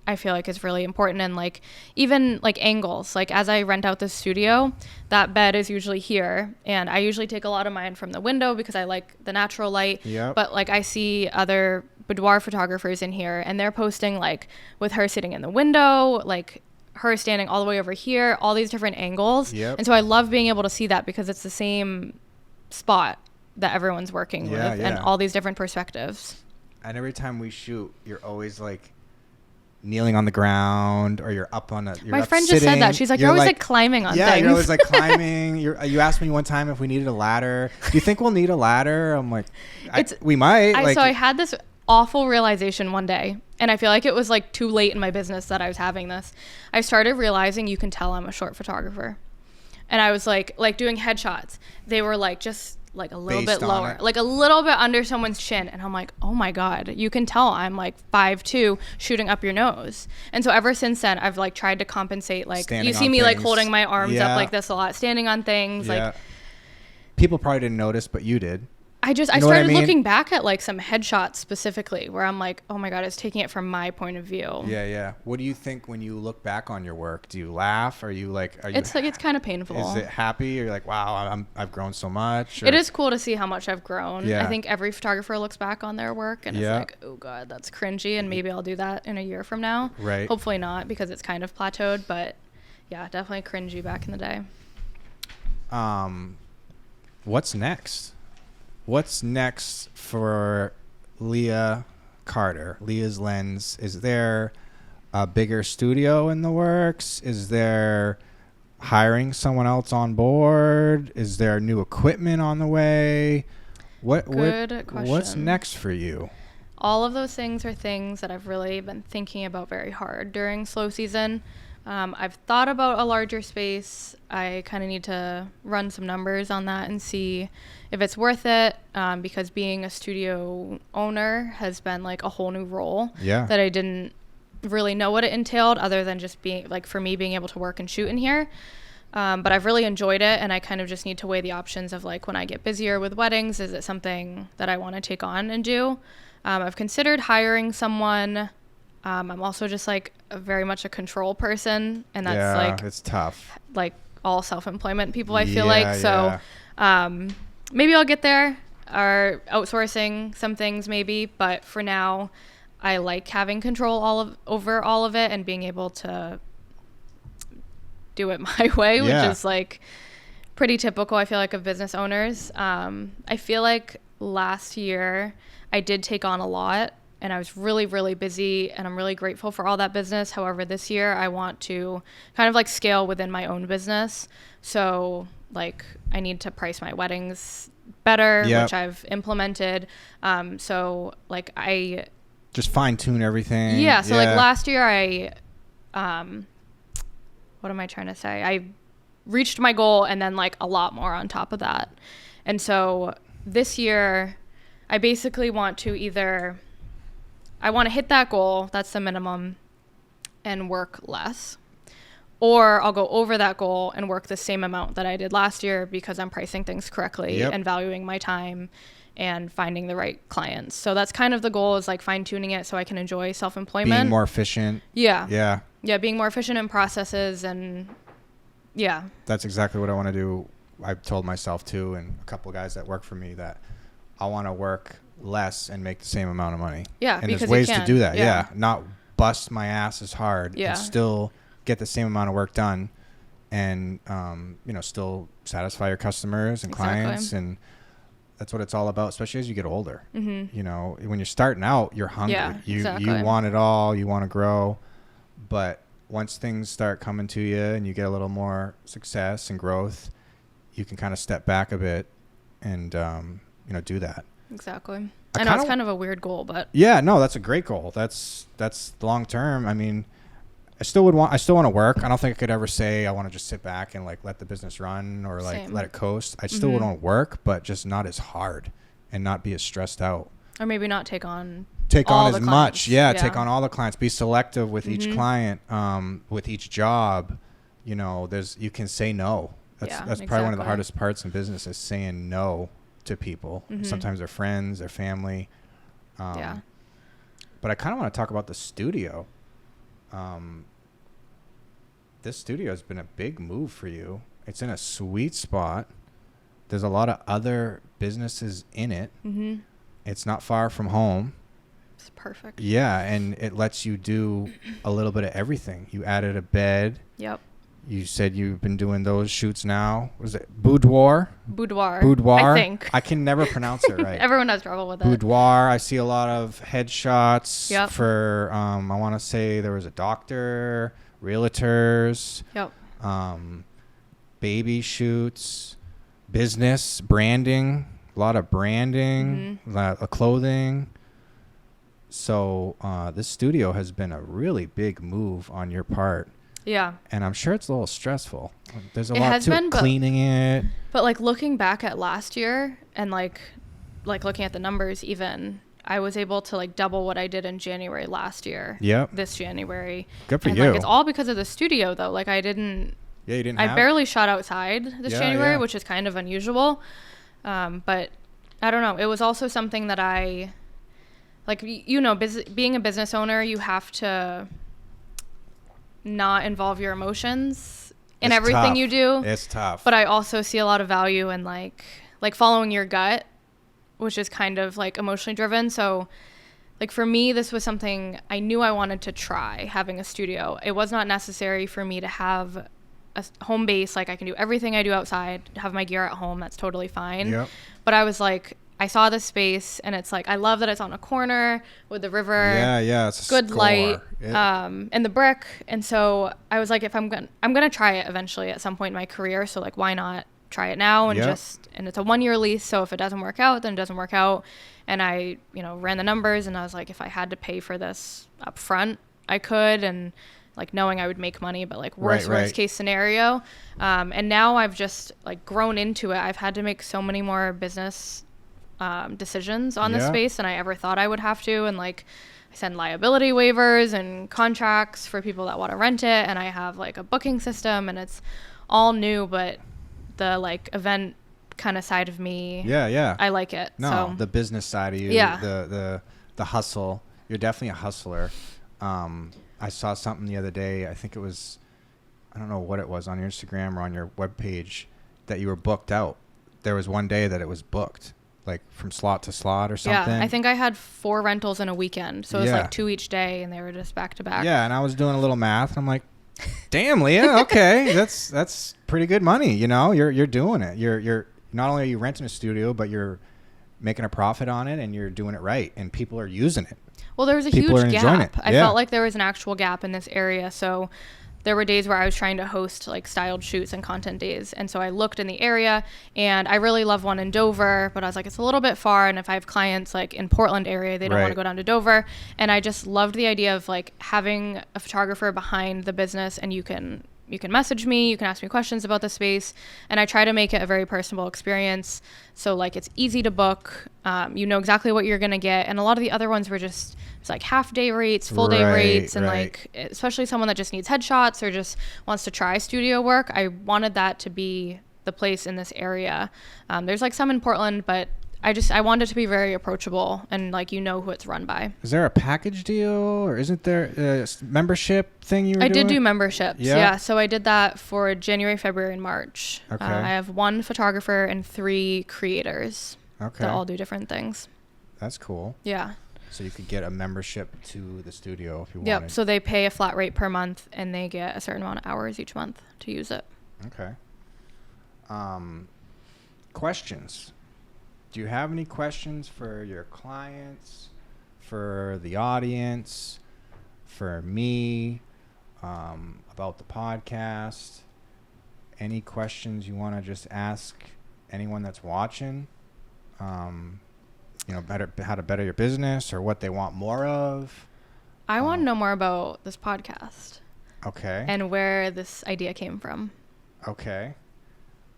I feel like is really important. And like, even like angles, like as I rent out the studio, that bed is usually here. And I usually take a lot of mine from the window because I like the natural light. Yep. But like I see other boudoir photographers in here, and they're posting like with her sitting in the window, like her standing all the way over here, all these different angles. Yep. And so I love being able to see that because it's the same spot that everyone's working with and all these different perspectives. And every time we shoot, you're always like kneeling on the ground, or you're up on my friend just said that. She's like, you're always like climbing on things. Yeah, you're always like climbing. You asked me one time if we needed a ladder. Do you think we'll need a ladder? I'm like, we might. So I had this awful realization one day, and I feel like it was like too late in my business that I was having this. I started realizing you can tell I'm a short photographer. And I was like doing headshots. They were like just like a little Based bit lower, like a little bit under someone's chin. And I'm like, oh my God, you can tell I'm like 5'2", shooting up your nose. And so ever since then, I've like tried to compensate. Like Standing you see on me things. like holding my arms up like this a lot, standing on things. Yeah. Like people probably didn't notice, but you did. I started looking back at like some headshots specifically where I'm like, oh my God, it's taking it from my point of view. Yeah. What do you think when you look back on your work? Do you laugh? Are you like, it's kind of painful. Is it happy? Or you're like, wow, I've grown so much? Or? It is cool to see how much I've grown. Yeah. I think every photographer looks back on their work and it's like, oh God, that's cringy. And maybe I'll do that in a year from now. Right. Hopefully not, because it's kind of plateaued, but yeah, definitely cringy back in the day. What's next? What's next for Leah Carter? Leah's Lens. Is there a bigger studio in the works? Is there hiring someone else on board? Is there new equipment on the way? Good question. What's next for you? All of those things are things that I've really been thinking about very hard during slow season. I've thought about a larger space. I kind of need to run some numbers on that and see if it's worth it, because being a studio owner has been like a whole new role that I didn't really know what it entailed, other than just being like, for me, being able to work and shoot in here. But I've really enjoyed it, and I kind of just need to weigh the options of like, when I get busier with weddings, is it something that I want to take on and do? I've considered hiring someone. I'm also just like very much a control person, and that's like, it's tough. Like all self-employment people, I feel like. So maybe I'll get there, or outsourcing some things maybe. But for now, I like having control over all of it and being able to do it my way, which is like pretty typical, I feel like, of business owners. I feel like last year I did take on a lot, and I was really, really busy, and I'm really grateful for all that business. However, this year I want to kind of like scale within my own business. So like I need to price my weddings better, which I've implemented. So like I just fine tune everything. Yeah. So like last year what am I trying to say? I reached my goal and then like a lot more on top of that. And so this year I basically want to I want to hit that goal, that's the minimum, and work less. Or I'll go over that goal and work the same amount that I did last year, because I'm pricing things correctly and valuing my time and finding the right clients. So that's kind of the goal, is like fine tuning it so I can enjoy self-employment. Being more efficient. Yeah, being more efficient in processes, and That's exactly what I want to do. I've told myself too, and a couple of guys that work for me, that I want to work less and make the same amount of money. Yeah, and because there's ways you can. to do that. Not bust my ass as hard and still get the same amount of work done, and still satisfy your customers and clients. And that's what it's all about, especially as you get older. Mm-hmm. When you're starting out, you're hungry. You want it all. You want to grow, but once things start coming to you and you get a little more success and growth, you can kind of step back a bit and do that. Exactly. I know it's kind of a weird goal, but that's a great goal. That's long term. I mean, I still want to work. I don't think I could ever say I want to just sit back and like let the business run or like let it coast. I still would want to work, but just not as hard and not be as stressed out. Or maybe not take on as much. Take on all the clients. Be selective with each client, with each job. You can say no. That's probably one of the hardest parts in business, is saying no to people. Sometimes they're friends, their family. But I kind of want to talk about the studio. This studio has been a big move for you. It's in a sweet spot. There's a lot of other businesses in it. It's not far from home. It's perfect. Yeah, and it lets you do a little bit of everything. You added a bed. Yep. You said you've been doing those shoots now. Was it boudoir? Boudoir. Boudoir. I think. I can never pronounce it right. Everyone has trouble with it. Boudoir. I see a lot of headshots for, I want to say there was a doctor, realtors, baby shoots, business, branding, a lot of branding, a lot of clothing. So this studio has been a really big move on your part. Yeah. And I'm sure it's a little stressful. There's a lot to it, cleaning it. But like looking back at last year and like looking at the numbers even, I was able to like double what I did in January last year. Yep. This January. Good for and you. Like it's all because of the studio though. Like I didn't. Yeah, you didn't. I barely shot outside this January, which is kind of unusual. But I don't know. It was also something that I, like, you know, being a business owner, you have to not involve your emotions in everything you do. It's tough. But I also see a lot of value in like following your gut, which is kind of like emotionally driven. So like for me, this was something I knew I wanted to try, having a studio. It was not necessary for me to have a home base. Like I can do everything I do outside, have my gear at home. That's totally fine. Yep. But I was like, I saw this space and it's like, I love that it's on a corner with the river. Yeah. It's a good score. light, Yeah. and the brick. And so I was like, if I'm going to try it eventually at some point in my career. So like, why not try it now? And and it's a 1-year lease. So if it doesn't work out, then it doesn't work out. And I, ran the numbers and I was like, if I had to pay for this up front, I could. And like knowing I would make money, but like worst case scenario. And now I've just like grown into it. I've had to make so many more business decisions on this space than I ever thought I would have to. And like I send liability waivers and contracts for people that want to rent it. And I have like a booking system and it's all new, but the like event kind of side of me. Yeah. I like it. No, so. the business side of you. Yeah. The hustle. You're definitely a hustler. I saw something the other day. I think it was, I don't know what it was, on your Instagram or on your webpage, that you were booked out. There was one day that it was booked, like from slot to slot or something. Yeah, I think I had 4 rentals in a weekend. So it was like 2 each day and they were just back to back. Yeah, and I was doing a little math. And I'm like, damn, Leah, okay, that's pretty good money. You're doing it. You're not only are you renting a studio, but you're making a profit on it and you're doing it right. And people are using it. Well, there was a huge gap. I felt like there was an actual gap in this area. So there were days where I was trying to host like styled shoots and content days. And so I looked in the area and I really love one in Dover, but I was like, it's a little bit far. And if I have clients like in Portland area, they don't want to go down to Dover. And I just loved the idea of like having a photographer behind the business and you can message me, you can ask me questions about the space, and I try to make it a very personable experience. So like it's easy to book, you know exactly what you're gonna get, and a lot of the other ones were just like half day rates, full day rates, and like especially someone that just needs headshots or just wants to try studio work. I wanted that to be the place in this area. There's like some in Portland, but I wanted it to be very approachable and like who it's run by. Is there a package deal or isn't there a membership thing you were doing? I did do memberships. Yeah. So I did that for January, February, and March. Okay. I have 1 photographer and 3 creators. Okay. That all do different things. That's cool. Yeah. So you could get a membership to the studio if you wanted. Yep. So they pay a flat rate per month and they get a certain amount of hours each month to use it. Okay. Questions. Do you have any questions for your clients, for the audience, for me, about the podcast? Any questions you want to just ask anyone that's watching? How to better your business or what they want more of? I want to know more about this podcast. Okay. And where this idea came from. Okay.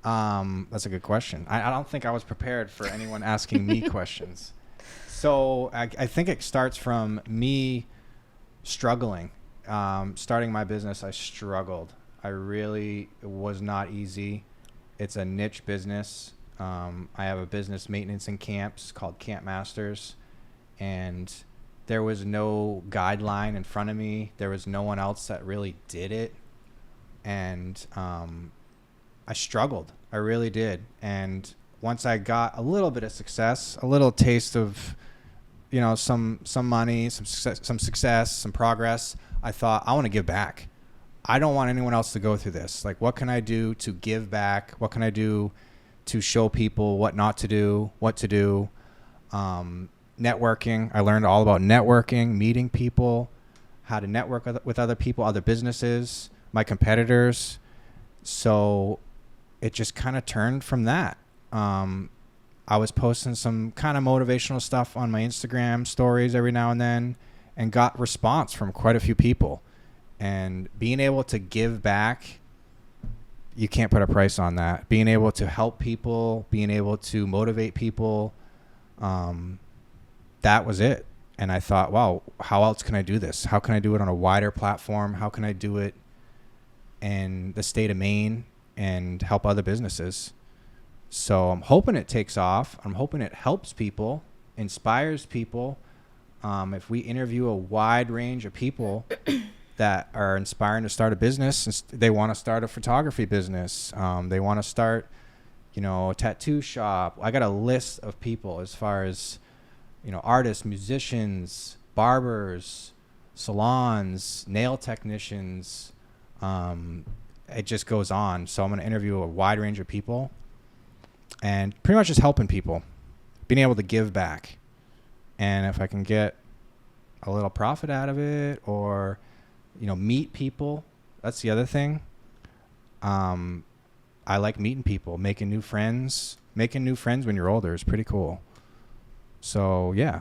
That's a good question. I don't think I was prepared for anyone asking me questions. So I think it starts from me struggling. Starting my business, I struggled. It was not easy. It's a niche business. I have a business, maintenance and camps, called Camp Masters. And there was no guideline in front of me. There was no one else that really did it. And I struggled. I really did. And once I got a little bit of success, a little taste of, some money, some success, some progress, I thought, I want to give back. I don't want anyone else to go through this. Like, what can I do to give back? What can I do to show people what not to do, what to do? Networking. I learned all about networking, meeting people, how to network with other people, other businesses, my competitors. So it just kind of turned from that. I was posting some kind of motivational stuff on my Instagram stories every now and then and got response from quite a few people. And being able to give back, you can't put a price on that. Being able to help people, being able to motivate people, that was it. And I thought, wow, how else can I do this? How can I do it on a wider platform? How can I do it in the state of Maine and help other businesses? So I'm hoping it takes off. I'm hoping it helps people, inspires people. If we interview a wide range of people that are inspiring to start a business, they want to start a photography business. They want to start, a tattoo shop. I got a list of people as far as, artists, musicians, barbers, salons, nail technicians. It just goes on. So I'm going to interview a wide range of people and pretty much just helping people, being able to give back. And if I can get a little profit out of it or, meet people, that's the other thing. I like meeting people, making new friends. Making new friends when you're older is pretty cool. So, yeah,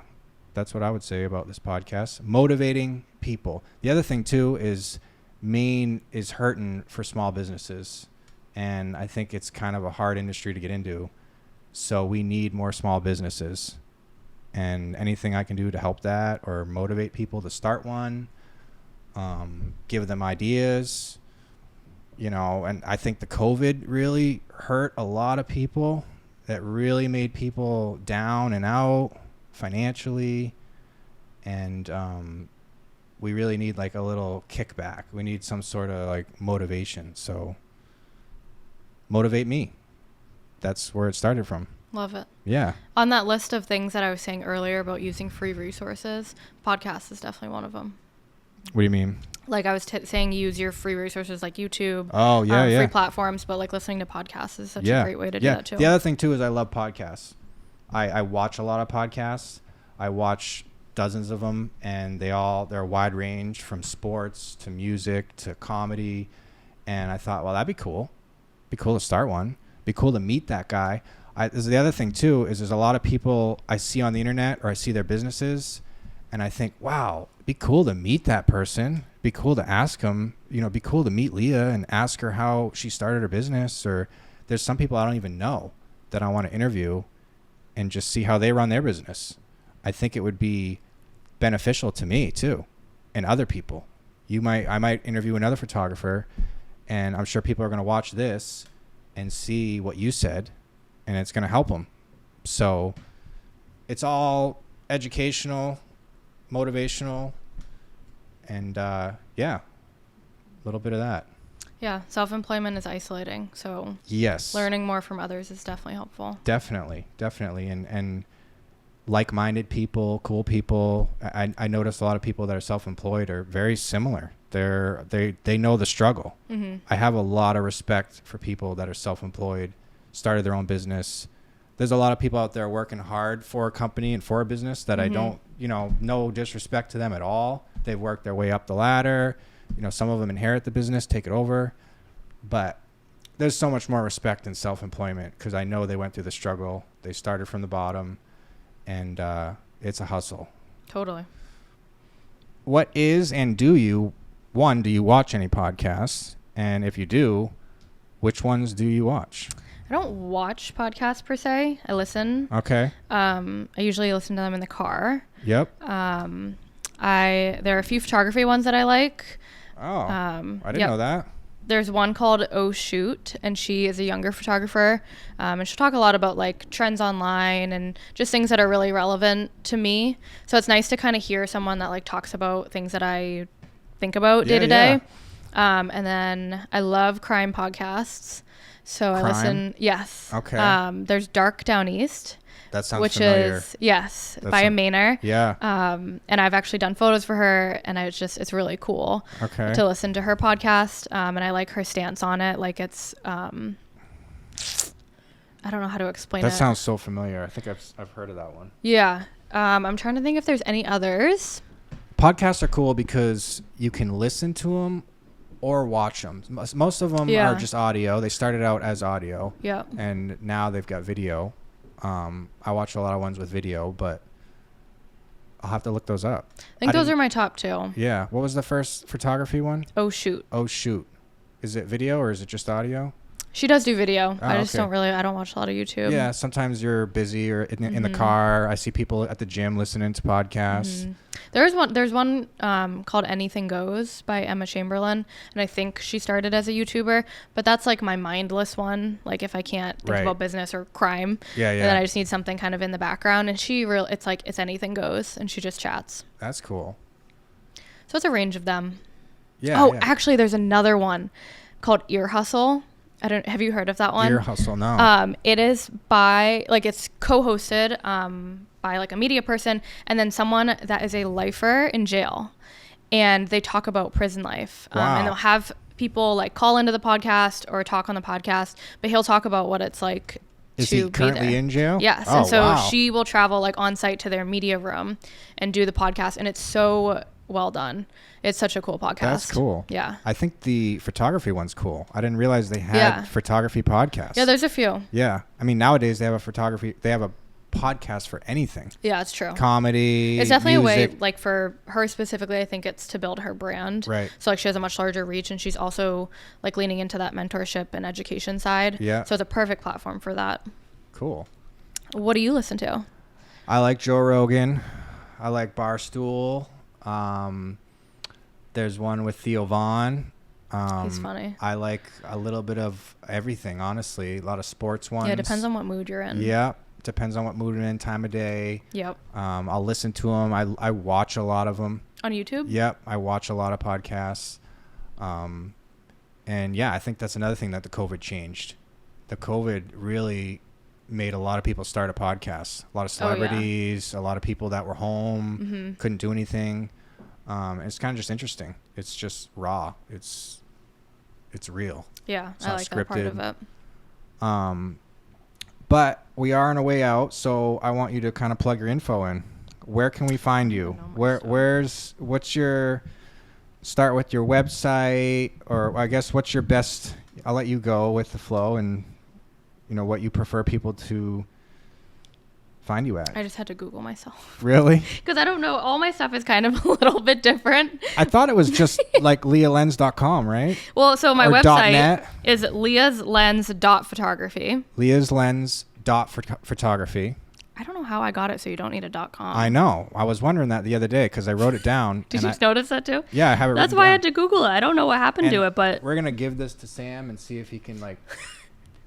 that's what I would say about this podcast. Motivating people. The other thing, too, is Maine is hurting for small businesses. And I think it's kind of a hard industry to get into. So we need more small businesses. And anything I can do to help that or motivate people to start one, give them ideas, and I think the COVID really hurt a lot of people. That really made people down and out financially. And we really need like a little kickback. We need some sort of like motivation. So motivate me. That's where it started from. Love it. Yeah. On that list of things that I was saying earlier about using free resources, podcast is definitely one of them. What do you mean? Like I was saying, use your free resources like YouTube. Oh, yeah, free platforms, but like listening to podcasts is such a great way to do that too. The other thing too is I love podcasts. I watch a lot of podcasts. I watch dozens of them, and they're a wide range from sports to music to comedy. And I thought, well, that'd be cool. Be cool to start one. Be cool to meet that guy. The other thing too is there's a lot of people I see on the internet or I see their businesses, and I think, wow, it'd be cool to meet that person. Be cool to ask them, be cool to meet Leah and ask her how she started her business. Or there's some people I don't even know that I want to interview and just see how they run their business. I think it would be beneficial to me too, and other people. I might interview another photographer, and I'm sure people are going to watch this and see what you said, and it's going to help them. So it's all educational, motivational, and a little bit of that. Yeah, self-employment is isolating, so yes, learning more from others is definitely helpful. Definitely, and like-minded people, cool people. I notice a lot of people that are self-employed are very similar. They know the struggle. Mm-hmm. I have a lot of respect for people that are self-employed, started their own business. There's a lot of people out there working hard for a company and for a business that mm-hmm. I don't, no disrespect to them at all. They've worked their way up the ladder. Some of them inherit the business, take it over. But there's so much more respect in self-employment because I know they went through the struggle. They started from the bottom, and it's a hustle. Totally. What is and do you watch any podcasts? And if you do, which ones do you watch? I don't watch podcasts per se. I listen. Okay. I usually listen to them in the car. Yep. There are a few photography ones that I like. Oh, I didn't know that. There's one called Oh Shoot, and she is a younger photographer, and she'll talk a lot about like trends online and just things that are really relevant to me. So it's nice to kind of hear someone that like talks about things that I think about day to day. And then I love crime podcasts. So I listen. Yes. Okay. There's Dark Down East. That sounds familiar. Which is, by a Mainer. Yeah. And I've actually done photos for her, and it's really cool to listen to her podcast. And I like her stance on it. Like it's, I don't know how to explain it. That sounds so familiar. I think I've heard of that one. Yeah. I'm trying to think if there's any others. Podcasts are cool because you can listen to them or watch them. Most of them are just audio. They started out as audio. Yeah. And now they've got video. I watch a lot of ones with video, but I'll have to look those up. I think those are my top 2. Yeah. What was the first photography one? Oh Shoot. Oh Shoot. Is it video or is it just audio? She does do video. I just don't watch a lot of YouTube. Yeah, sometimes you're busy or in the car. I see people at the gym listening to podcasts. There's one called Anything Goes by Emma Chamberlain, and I think she started as a YouTuber, but that's like my mindless one. Like if I can't think about business or crime, and then I just need something kind of in the background, and it's Anything Goes, and she just chats. That's cool. So it's a range of them. Yeah. Actually, there's another one called Ear Hustle. Have you heard of that one? Ear Hustle, no. It is it's co-hosted by like a media person and then someone that is a lifer in jail, and they talk about prison life. Wow. And they'll have people like call into the podcast or talk on the podcast, but he'll talk about what it's like. Is he currently in jail? Yes. And so she will travel like on site to their media room and do the podcast, and it's so well done. It's such a cool podcast. That's cool. Yeah. I think the photography one's cool. I didn't realize they had photography podcasts. Yeah, there's a few. Yeah. I mean, nowadays they have a podcast for anything. Yeah, it's true. Comedy, it's definitely music. a way, like for her specifically, I think it's to build her brand. Right. So like she has a much larger reach, and she's also like leaning into that mentorship and education side. Yeah. So it's a perfect platform for that. Cool. What do you listen to? I like Joe Rogan. I like Barstool. There's one with Theo Vaughn. He's funny. I like a little bit of everything, honestly. A lot of sports ones. Yeah, it depends on what mood you're in. Yeah, depends on what mood you're in, time of day. Yep. I'll listen to them. I watch a lot of them. On YouTube? Yep, I watch a lot of podcasts. And yeah, I think that's another thing that the COVID changed. The COVID really made a lot of people start a podcast. A lot of celebrities, a lot of people that were home, couldn't do anything. It's kind of just interesting. It's just raw. It's real. Yeah, it's I like that part of it. But we are on our way out, so I want you to kind of plug your info in. Where can we find you? Start with your website, or I guess what's your best? I'll let you go with the flow, and what you prefer people to find you at. I just had to Google myself. Really? Because I don't know. All my stuff is kind of a little bit different. I thought it was just like leahlens.com, right? Well, so my website is leahslens.photography. leahslens.photography. I don't know how I got it, so you don't need a .com. I know. I was wondering that the other day because I wrote it down. Did you notice that too? Yeah, I have it. That's why I had to Google it. I don't know what happened to it, but we're gonna give this to Sam and see if he can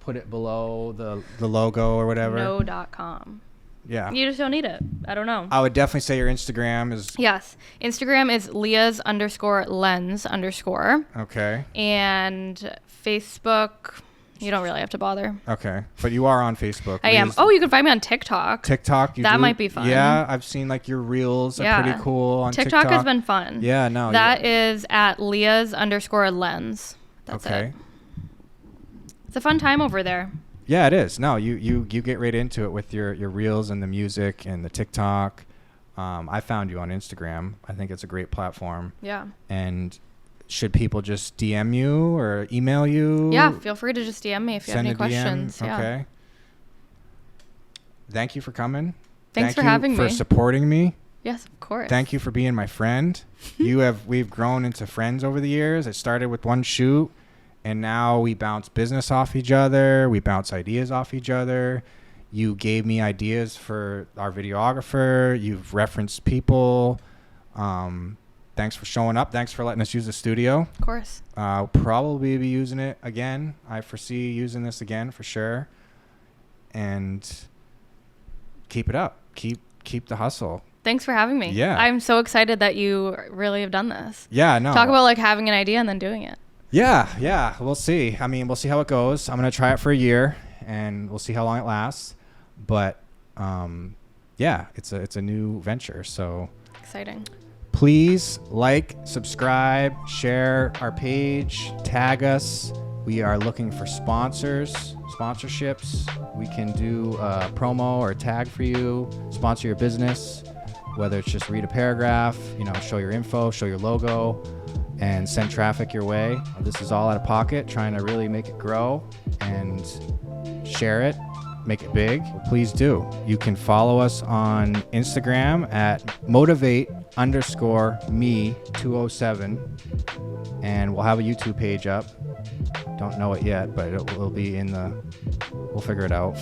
put it below the logo or whatever. No .com. Yeah. You just don't need it. I don't know. I would definitely say your Instagram is... Yes. Instagram is Leah's_lens_. Okay. And Facebook, you don't really have to bother. Okay. But you are on Facebook. I am. Oh, you can find me on TikTok. TikTok? That might be fun. Yeah. I've seen your reels are pretty cool on TikTok. TikTok has been fun. Yeah, no. That is at Leah's_lens. That's it. It's a fun time over there. Yeah, it is. No, you get right into it with your reels and the music and the TikTok. I found you on Instagram. I think it's a great platform. Yeah. And should people just DM you or email you? Yeah, feel free to just DM me if you have any questions. DM. Okay. Thank you for coming. Thanks for having me. For supporting me. Yes, of course. Thank you for being my friend. We've grown into friends over the years. It started with one shoot. And now we bounce business off each other. We bounce ideas off each other. You gave me ideas for our videographer. You've referenced people. Thanks for showing up. Thanks for letting us use the studio. Of course. I'll probably be using it again. I foresee using this again for sure. And keep it up. Keep the hustle. Thanks for having me. Yeah. I'm so excited that you really have done this. Yeah, no. Talk about having an idea and then doing it. Yeah. We'll see. I mean, we'll see how it goes. I'm going to try it for a year, and we'll see how long it lasts. But, yeah, it's a new venture. So exciting. Please subscribe, share our page, tag us. We are looking for sponsorships. We can do a promo or a tag for you, sponsor your business, whether it's just read a paragraph, show your info, show your logo, and send traffic your way. This is all out of pocket, trying to really make it grow and share it. make it big, please do. You can follow us on Instagram at motivate_me207, and we'll have a YouTube page up. Don't know it yet, but it will be we'll figure it out.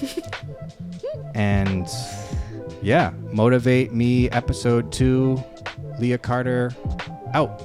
And yeah, Motivate Me Episode 2, Leah Carter out.